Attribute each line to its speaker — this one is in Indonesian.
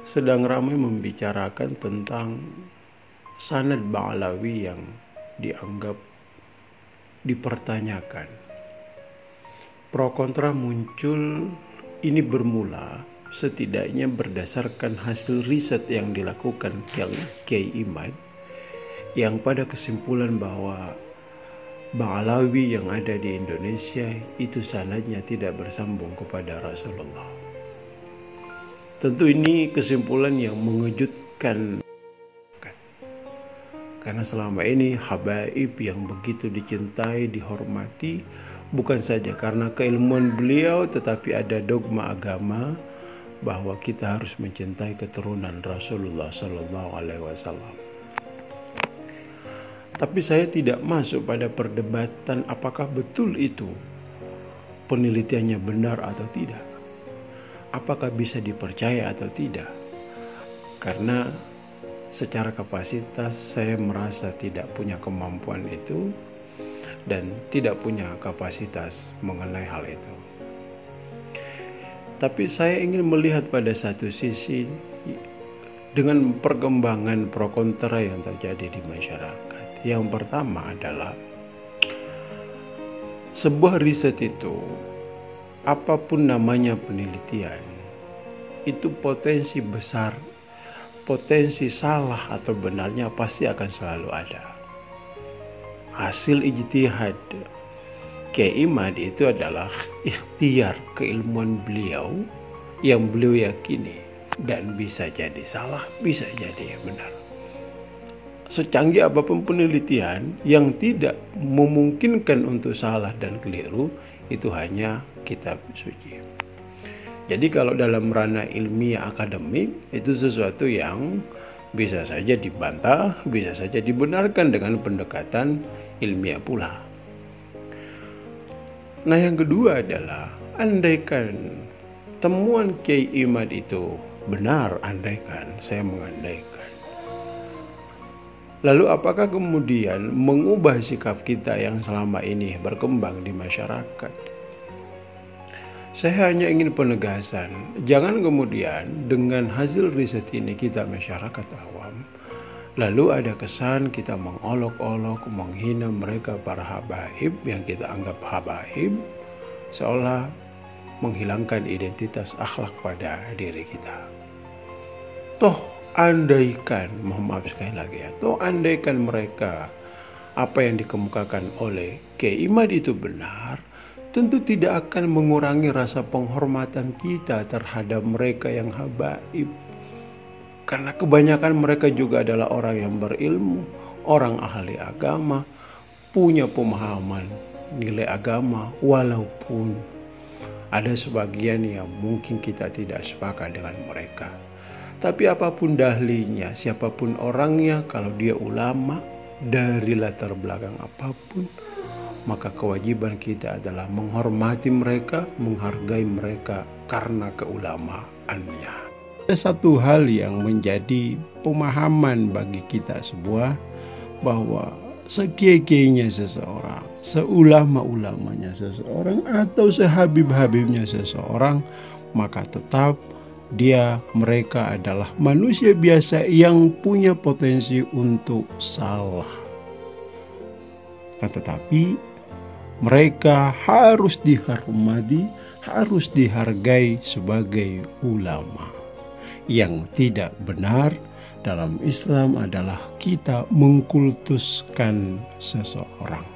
Speaker 1: sedang ramai membicarakan tentang sanad Ba'alawi yang dianggap dipertanyakan. Pro kontra muncul. Ini bermula setidaknya berdasarkan hasil riset yang dilakukan Kiai Imad, yang pada kesimpulan bahwa Ba'alawi yang ada di Indonesia itu sanadnya tidak bersambung kepada Rasulullah. Tentu ini kesimpulan yang mengejutkan, karena selama ini habaib yang begitu dicintai, dihormati, bukan saja karena keilmuan beliau, tetapi ada dogma agama bahwa kita harus mencintai keturunan Rasulullah Sallallahu Alaihi Wasallam. Tapi saya tidak masuk pada perdebatan apakah betul itu penelitiannya benar atau tidak, apakah bisa dipercaya atau tidak, karena secara kapasitas saya merasa tidak punya kemampuan itu dan tidak punya kapasitas mengenai hal itu. Tapi saya ingin melihat pada satu sisi dengan perkembangan pro kontra yang terjadi di masyarakat. Yang pertama adalah sebuah riset itu, apapun namanya penelitian, itu potensi besar, potensi salah atau benarnya pasti akan selalu ada. Hasil ijtihad Kiai Imad itu adalah ikhtiar keilmuan beliau yang beliau yakini, dan bisa jadi salah, bisa jadi benar. Secanggih apapun penelitian yang tidak memungkinkan untuk salah dan keliru, itu hanya kitab suci. Jadi kalau dalam ranah ilmiah akademik, itu sesuatu yang bisa saja dibantah, bisa saja dibenarkan dengan pendekatan ilmiah pula. Nah, yang kedua adalah andaikan temuan Kiai Imad itu benar, andaikan, saya mengandaikan. Lalu apakah kemudian mengubah sikap kita yang selama ini berkembang di masyarakat? Saya hanya ingin penegasan, jangan kemudian dengan hasil riset ini kita masyarakat awam, lalu ada kesan kita mengolok-olok, menghina mereka para habaib yang kita anggap habaib, seolah menghilangkan identitas akhlak pada diri kita. Toh andaikan, mohon maaf sekali lagi ya, toh andaikan mereka apa yang dikemukakan oleh Kiai Imad itu benar, tentu tidak akan mengurangi rasa penghormatan kita terhadap mereka yang habaib. Karena kebanyakan mereka juga adalah orang yang berilmu, orang ahli agama, punya pemahaman nilai agama, walaupun ada sebagian yang mungkin kita tidak sepakat dengan mereka. Tapi apapun dahlinya, siapapun orangnya, kalau dia ulama dari latar belakang apapun, maka kewajiban kita adalah menghormati mereka, menghargai mereka karena keulamaannya. Ada satu hal yang menjadi pemahaman bagi kita semua, bahwa sekiai-kiainya seseorang, seulama-ulamanya seseorang, atau sehabib-habibnya seseorang, maka tetap mereka adalah manusia biasa yang punya potensi untuk salah. Tetapi mereka harus dihormati, harus dihargai sebagai ulama. Yang tidak benar dalam Islam adalah kita mengkultuskan seseorang.